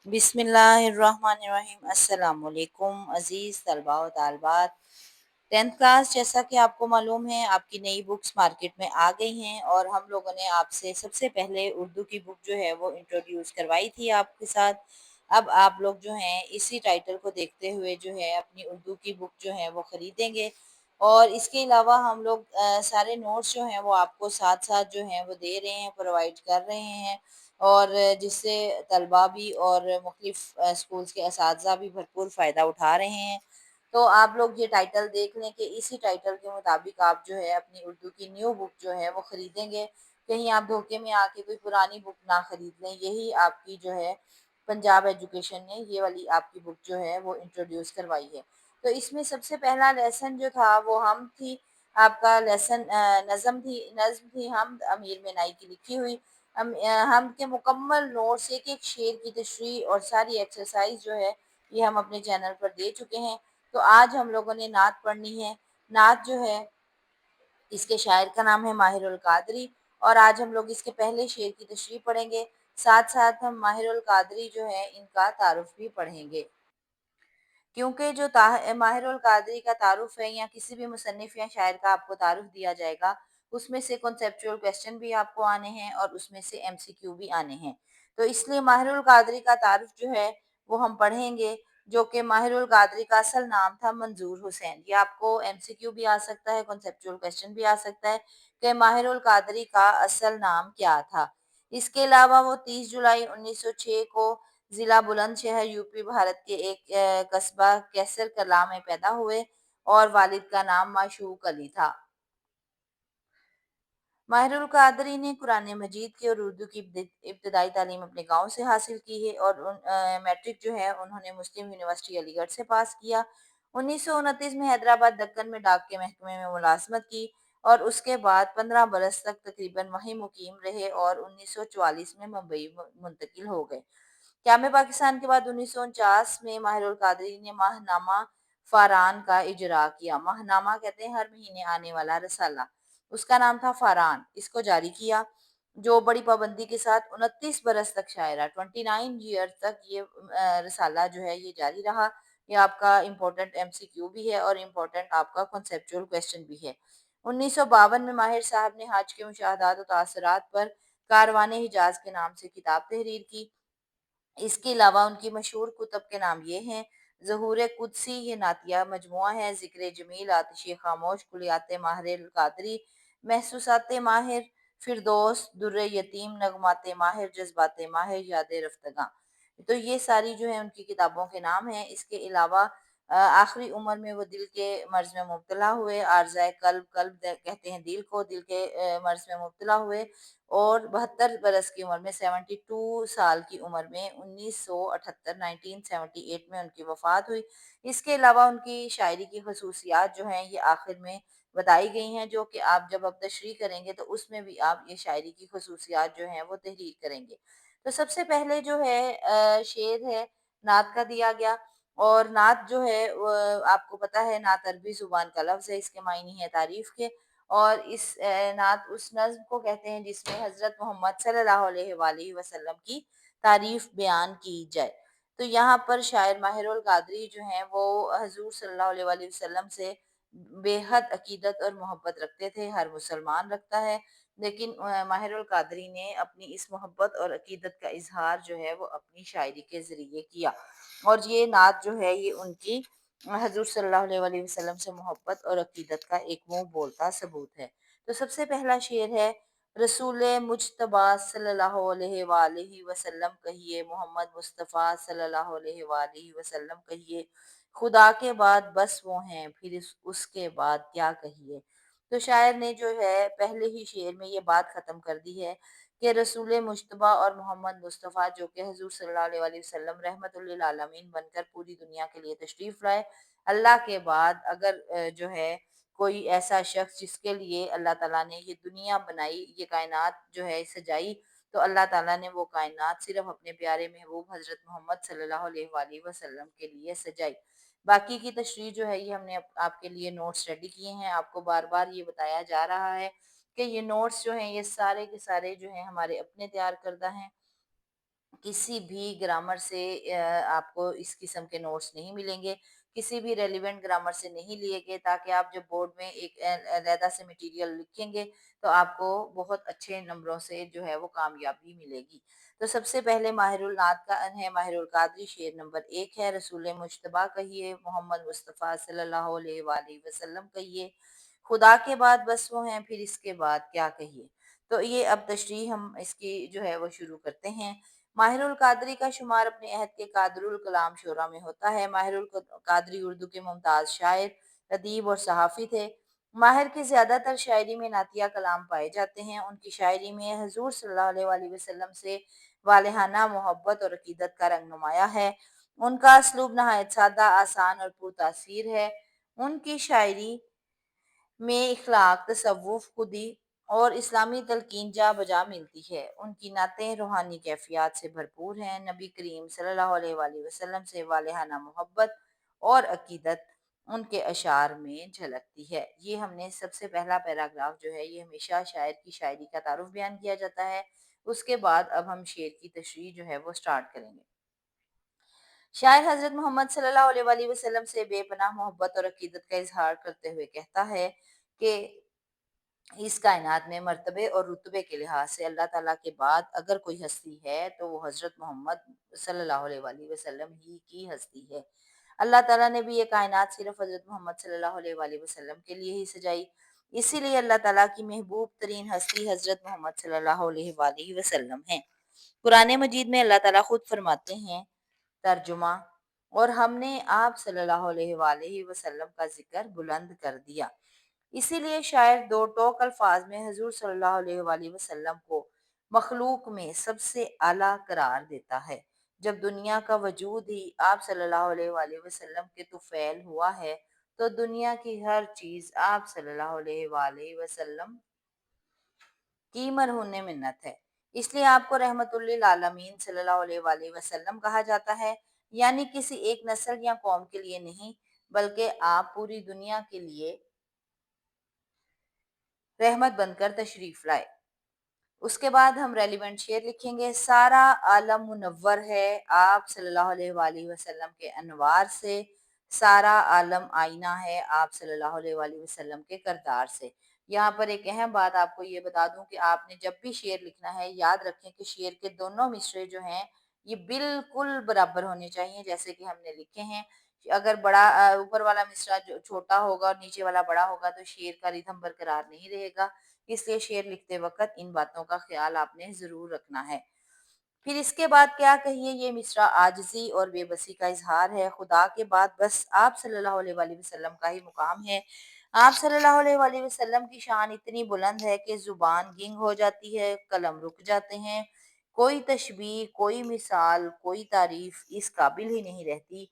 बिस्मिल्लाहिर्रहमानिर्रहीम। अस्सलाम वालेकुम अज़ीज़ तलबा व तालिबात। 10th क्लास, जैसा कि आपको मालूम है, आपकी नई बुक्स मार्केट में आ गई हैं और हम लोगों ने आपसे सबसे पहले उर्दू की बुक जो है वो इंट्रोड्यूस करवाई थी आपके साथ। अब आप लोग जो हैं इसी टाइटल को देखते हुए जो है अपनी उर्दू की बुक जो है वो ख़रीदेंगे। और इसके अलावा हम लोग सारे नोट्स जो हैं वो आपको साथ-साथ जो हैं वो दे रहे हैं, प्रोवाइड कर रहे हैं, और जिससे तलबा भी और मुख्तलिफ स्कूल्स के असातिज़ा भी भरपूर फ़ायदा उठा रहे हैं। तो आप लोग ये टाइटल देख लें कि इसी टाइटल के मुताबिक आप जो है अपनी उर्दू की न्यू बुक जो है वो ख़रीदेंगे। कहीं आप धोखे में आके कोई पुरानी बुक ना ख़रीद लें। यही आपकी जो है पंजाब एजुकेशन ने ये वाली आपकी बुक जो है वो इंट्रोड्यूस करवाई है। तो इसमें सबसे पहला लेसन जो था वो हम थी, आपका लेसन नज़्म थी हम अमीर मीनाई की लिखी हुई। हम के मुकम्मल नोट्स, एक-एक शेर की तशरीह और सारी एक्सरसाइज़ जो है ये हम अपने चैनल पर दे चुके हैं। तो आज हम लोगों ने नात पढ़नी है। नात जो है, इसके शायर का नाम है माहिरुल कादरी, और आज हम लोग इसके पहले शेर की तशरीह पढ़ेंगे। साथ-साथ हम माहिरुल कादरी जो है इनका तारुफ भी पढ़ेंगे। क्योंकि जो माहिरुल कादरी का तारुफ है या किसी भी मुसन्निफ या शायर का आपको तारुफ दिया जाएगा, उसमें से कॉन्सेप्चुअल क्वेश्चन भी आपको आने हैं और उसमें से एमसीक्यू भी आने हैं। तो इसलिए माहिरुल कादरी का तारुफ जो है वो हम पढ़ेंगे, जो कि माहिरुल कादरी का असल नाम था मंजूर हुसैन। ये आपको एमसीक्यू भी आ सकता है, कॉन्सेप्चुअल क्वेश्चन भी आ सकता है कि माहिरुल कादरी का असल नाम क्या था। इसके अलावा वो 30 जुलाई 1906 को ज़िला बुलंदशहर यूपी भारत के एक कस्बा कैसर कला में पैदा हुए और वालिद का नाम माशूक अली था। माहिरुल कादरी ने कुरान मजीद की और उर्दू की इब्तदाई तालीम अपने गांव से हासिल की है, और मैट्रिक जो है उन्होंने मुस्लिम यूनिवर्सिटी अलीगढ़ से पास किया। 1929 में हैदराबाद दक्कन में डाक के महकमे में मुलाजमत की और उसके बाद 15 बरस तक तकरीबन वहीं मुकीम रहे और 1944 में मुंबई मुंतकिल हो गए। क़याम पाकिस्तान के बाद 1949 में माहिरुल कादरी ने माहनामा फ़ारान का इजरा किया। माहनामा कहते हैं हर महीने आने वाला रसाला। उसका नाम था फ़ारान। इसको जारी किया, जो बड़ी पाबंदी के साथ 29 बरस तक शाये रहा। 29 ईयर तक ये रसाला जो है ये जारी रहा। ये आपका इम्पोर्टेंट एमसीक्यू भी है और इम्पोर्टेंट आपका कॉन्सेप्चुअल क्वेश्चन भी है। 1952 में माहिर साहब ने हज के मुशाहदात और तासरात पर कारवान हिजाज के नाम से किताब तहरीर की। इसके अलावा उनकी मशहूर कुतुब के नाम ये हैं: ज़हूर कुदसी, ये नातिया मजमुआ है; ज़िक्र जमील, आतिश खामोश, कुलियात माहिर कादरी, महसूसात माहिर, फिरदौस, दुर्र यतीम, नगमात माहिर, जज्बात माहिर, याद रफ्तगा। तो ये सारी जो है उनकी किताबों के नाम हैं। इसके अलावा आखिरी उम्र में वो दिल के मर्ज में मुब्तला हुए। आरज़ाए कल्ब, कहते हैं दिल को, दिल के मर्ज में मुब्तला हुए और 72 बरस की उम्र में, 72 साल की उम्र में, 1978 में उनकी वफात हुई। इसके अलावा उनकी शायरी की खसूसियात जो हैं ये आखिर में बताई गई हैं, जो कि आप जब अब तशरीह करेंगे तो उसमें भी आप ये शायरी की खसूसियात जो हैं वो तहरीर करेंगे। तो सबसे पहले जो है शेर है नात का दिया गया। और नात जो है आपको पता है, नात अरबी ज़ुबान का लफ्ज़ है, इसके मायने हैं तारीफ़ के। और इस नात उस नज़्म को कहते हैं जिसमें हज़रत मोहम्मद सल्लल्लाहु अलैहि वसल्लम की तारीफ़ बयान की जाए। तो यहाँ पर शायर माहिरुल कादरी जो हैं वो हज़ूर सल्लल्लाहु अलैहि वसल्लम से बेहद अकीदत और मोहब्बत रखते थे। हर मुसलमान रखता है, लेकिन माहिरुल कादरी ने अपनी इस मोहब्बत और अकीदत का इज़हार जो है वो अपनी शायरी के ज़रिए किया। और ये नात जो है ये उनकी हज़ूर सल्लल्लाहु अलैहि वसल्लम से मोहब्बत और अकीदत का एक मुँह बोलता सबूत है। तो सबसे पहला शेर है: रसूल मुज्तबा सल्लल्लाहु अलैहि वसल्लम कहिए, मोहम्मद मुस्तफ़ा सल्लल्लाहु अलैहि वसल्लम कहिए, खुदा के बाद बस वो हैं, फिर उसके बाद क्या कहिए। तो शायर ने जो है पहले ही शेर में ये बात ख़त्म कर दी है कि रसूल मुज्तबा और मोहम्मद मुस्तफ़ा, जो कि हज़ूर सल्लल्लाहु अलैहि वसल्लम रहमतुल लिल आलमीन बनकर पूरी दुनिया के लिए तशरीफ़ लाए, अल्लाह के बाद अगर जो है कोई ऐसा शख्स जिसके लिए अल्लाह ताला ने ये दुनिया बनाई, ये कायनात जो है सजाई, तो अल्लाह ताला ने वो कायनात सिर्फ अपने प्यारे महबूब हज़रत मोहम्मद सल्लल्लाहु अलैहि वसल्लम के लिए सजाई। बाकी की तशरीह जो है ये हमने आपके लिए नोट्स रेडी किए हैं। आपको बार-बार ये बताया जा रहा है कि ये नोट्स जो हैं ये सारे के सारे जो हैं हमारे अपने तैयार करदा हैं। کسی بھی گرامر سے آپ کو اس قسم کے نوٹس نہیں ملیں گے، کسی بھی ریلیونٹ گرامر سے نہیں لیے گئے، تاکہ آپ جب بورڈ میں ایک علیحدہ سے مٹیریل لکھیں گے تو آپ کو بہت اچھے نمبروں سے جو ہے وہ کامیابی ملے گی۔ تو سب سے پہلے ماہر النعت کا ہے ماہر القادری، شعر نمبر 1 ہے: رسول مجتبیٰ کہیے، محمد مصطفیٰ صلی اللہ علیہ وآلہ وسلم کہیے، خدا کے بعد بس وہ ہیں، پھر اس کے بعد کیا کہیے۔ تو یہ اب تشریح ہم اس کی جو ہے وہ شروع کرتے ہیں۔ ماہر القادری کا شمار اپنے عہد کے قادر الکلام شعرا میں ہوتا ہے۔ ماہر القادری اردو کے ممتاز شاعر، ادیب اور صحافی تھے۔ ماہر کی زیادہ تر شاعری میں نعتیہ کلام پائے جاتے ہیں۔ ان کی شاعری میں حضور صلی اللہ علیہ وآلہ وسلم سے والہانہ محبت اور عقیدت کا رنگ نمایاں ہے۔ ان کا اسلوب نہایت سادہ، آسان اور پرتاثیر ہے۔ ان کی شاعری میں اخلاق، تصوف، خودی اور اسلامی تلقین جا بجا ملتی ہے۔ ان کی نعتیں روحانی کیفیات سے بھرپور ہیں۔ نبی کریم صلی اللہ علیہ وآلہ وسلم سے والہانہ محبت اور عقیدت ان کے اشعار میں جھلکتی ہے۔ یہ ہم نے سب سے پہلا پیراگراف جو ہے یہ ہمیشہ شاعر کی شاعری کا تعارف بیان کیا جاتا ہے۔ اس کے بعد اب ہم شعر کی تشریح جو ہے وہ سٹارٹ کریں گے۔ شاعر حضرت محمد صلی اللہ علیہ وآلہ وسلم سے بے پناہ محبت اور عقیدت کا اظہار کرتے ہوئے کہتا ہے کہ اس کائنات میں مرتبے اور رتبے کے لحاظ سے اللہ تعالیٰ کے بعد اگر کوئی ہستی ہے تو وہ حضرت محمد صلی اللہ علیہ وآلہ وسلم ہی کی ہستی ہے۔ اللہ تعالیٰ نے بھی یہ کائنات صرف حضرت محمد صلی اللہ علیہ وآلہ وسلم کے لیے ہی سجائی، اسی لیے اللہ تعالیٰ کی محبوب ترین ہستی حضرت محمد صلی اللہ علیہ وآلہ وسلم ہے۔ قرآن مجید میں اللہ تعالیٰ خود فرماتے ہیں، ترجمہ: اور ہم نے آپ صلی اللہ علیہ وآلہ وسلم کا ذکر بلند کر دیا۔ اسی لیے شاعر دو ٹوک الفاظ میں حضور صلی اللہ علیہ وآلہ وسلم کو مخلوق میں سب سے اعلیٰ قرار دیتا ہے۔ جب دنیا کا وجود ہی آپ صلی اللہ علیہ وآلہ وسلم کے طفیل ہوا ہے تو دنیا کی ہر چیز آپ صلی اللہ علیہ وآلہ وسلم کی مرہون منت ہے۔ اس لیے آپ کو رحمت للعالمین صلی اللہ علیہ وآلہ وسلم کہا جاتا ہے، یعنی کسی ایک نسل یا قوم کے لیے نہیں، بلکہ آپ پوری دنیا کے لیے رحمت بن کر تشریف لائے۔ اس کے بعد ہم ریلیونٹ شعر لکھیں گے۔ سارا عالم منور ہے آپ صلی اللہ علیہ وآلہ وسلم کے انوار سے، سارا عالم آئینہ ہے آپ صلی اللہ علیہ وآلہ وسلم کے کردار سے۔ یہاں پر ایک اہم بات آپ کو یہ بتا دوں کہ آپ نے جب بھی شعر لکھنا ہے یاد رکھیں کہ شعر کے دونوں مصرے جو ہیں یہ بالکل برابر ہونے چاہیے جیسے کہ ہم نے لکھے ہیں۔ اگر بڑا اوپر والا مصرع جو چھوٹا ہوگا اور نیچے والا بڑا ہوگا تو شعر کا ریتھم برقرار نہیں رہے گا، اس لیے شعر لکھتے وقت ان باتوں کا خیال آپ نے ضرور رکھنا ہے۔ پھر اس کے بعد کیا کہیے، یہ مصرع عاجزی اور بے بسی کا اظہار ہے۔ خدا کے بعد بس آپ صلی اللہ علیہ وآلہ وسلم کا ہی مقام ہے۔ آپ صلی اللہ علیہ وآلہ وسلم کی شان اتنی بلند ہے کہ زبان گنگ ہو جاتی ہے، قلم رک جاتے ہیں، کوئی تشبیہ، کوئی مثال، کوئی تعریف اس قابل ہی نہیں رہتی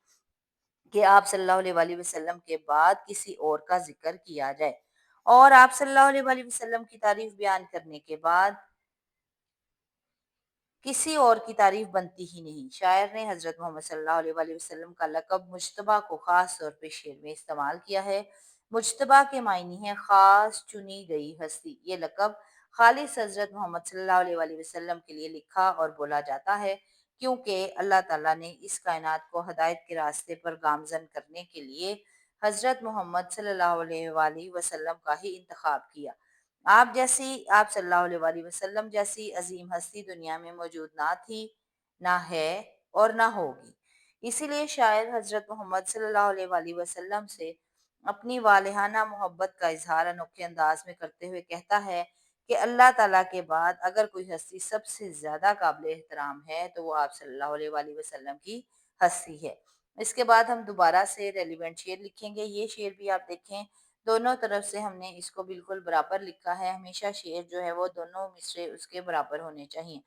کہ آپ صلی اللہ علیہ وآلہ وسلم کے بعد کسی اور کا ذکر کیا جائے، اور آپ صلی اللہ علیہ وآلہ وسلم کی تعریف بیان کرنے کے بعد کسی اور کی تعریف بنتی ہی نہیں۔ شاعر نے حضرت محمد صلی اللہ علیہ وآلہ وسلم کا لقب مجتبیٰ کو خاص طور پہ شعر میں استعمال کیا ہے۔ مجتبیٰ کے معنی ہے خاص چنی گئی ہستی۔ یہ لقب خالص حضرت محمد صلی اللہ علیہ وآلہ وسلم کے لیے لکھا اور بولا جاتا ہے، کیونکہ اللہ تعالیٰ نے اس کائنات کو ہدایت کے راستے پر گامزن کرنے کے لیے حضرت محمد صلی اللہ علیہ وآلہ وسلم کا ہی انتخاب کیا۔ آپ صلی اللہ علیہ وآلہ وسلم جیسی عظیم ہستی دنیا میں موجود نہ تھی، نہ ہے اور نہ ہوگی۔ اسی لیے شاعر حضرت محمد صلی اللہ علیہ وآلہ وسلم سے اپنی والہانہ محبت کا اظہار انوکھے انداز میں کرتے ہوئے کہتا ہے کہ اللہ تعالیٰ کے بعد اگر کوئی ہستی سب سے زیادہ قابل احترام ہے تو وہ آپ صلی اللہ علیہ وآلہ وسلم کی ہستی ہے۔ اس کے بعد ہم دوبارہ سے ریلیونٹ شعر لکھیں گے۔ یہ شعر بھی آپ دیکھیں دونوں طرف سے ہم نے اس کو بالکل برابر لکھا ہے۔ ہمیشہ شعر جو ہے وہ دونوں مصرے اس کے برابر ہونے چاہیے۔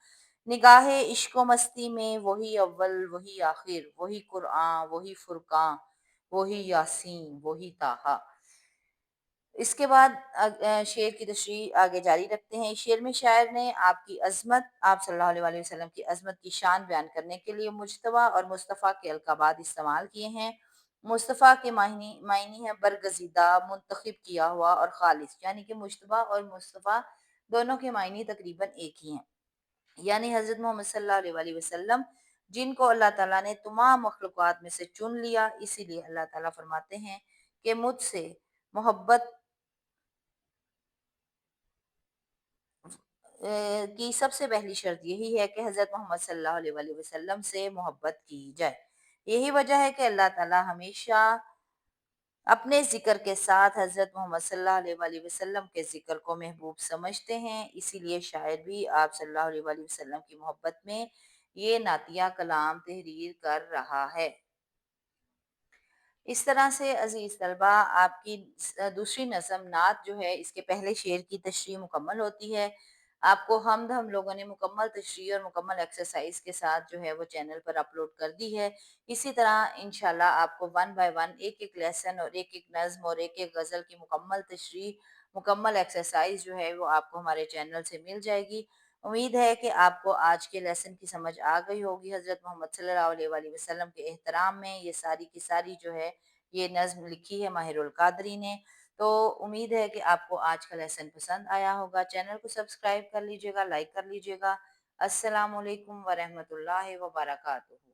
نگاہ عشق و مستی میں وہی اول وہی آخر، وہی قرآن وہی فرقان، وہی یاسین وہی طٰہٰ۔ اس کے بعد شعر کی تشریح آگے جاری رکھتے ہیں۔ اس شعر میں شاعر نے آپ کی عظمت، آپ صلی اللہ علیہ وآلہ وسلم کی عظمت کی شان بیان کرنے کے لیے مجتبیٰ اور مصطفیٰ کے القابات استعمال کیے ہیں۔ مصطفیٰ کے معنی ہے برگزیدہ، منتخب کیا ہوا اور خالص، یعنی کہ مجتبیٰ اور مصطفیٰ دونوں کے معنی تقریباً ایک ہی ہیں۔ यानी हज़रत मोहम्मद सल्लल्लाहु अलैहि वसल्लम, जिनको अल्लाह ताला ने तमाम मखलूक़ात में से चुन लिया। इसीलिए अल्लाह ताला फरमाते हैं कि मुझसे मोहब्बत की सबसे पहली शर्त यही है कि हज़रत मोहम्मद सल्लल्लाहु अलैहि वसल्लम से मोहब्बत की जाए। यही वजह है कि अल्लाह ताला हमेशा अपने ज़िक्र के साथ हज़रत मोहम्मद सल्लल्लाहु अलैहि वसल्लम के ज़िक्र को महबूब समझते हैं। इसीलिए शायर भी आप सल्लल्लाहु अलैहि वसल्लम की मोहब्बत में ये नातिया कलाम तहरीर कर रहा है। इस तरह से अज़ीज़ तलबा, आपकी दूसरी नज़म नात जो है, इसके पहले शेर की तशरीह मुकम्मल होती है। आपको हम्द हम लोगों ने मुकम्मल तशरीह और मुकम्मल एक्सरसाइज़ के साथ जो है वो चैनल पर अपलोड कर दी है। इसी तरह इंशाल्लाह आपको वन बाय वन एक-एक लेसन और एक-एक नज़्म और एक-एक गज़ल की मुकम्मल तशरीह, मुकम्मल एक्सरसाइज़ जो है वो आपको हमारे चैनल से मिल जाएगी। उम्मीद है कि आपको आज के लेसन की समझ आ गई होगी। हज़रत मोहम्मद सल्लल्लाहु अलैहि वसल्लम के एहतराम में ये सारी की सारी जो है ये नज़्म लिखी है माहिरुल कादरी ने। तो उम्मीद है कि आपको आज का लेसन पसंद आया होगा। चैनल को सब्सक्राइब कर लीजिएगा, लाइक कर लीजिएगा। अस्सलामु अलैकुम व रहमतुल्लाहि व बरकातुहू।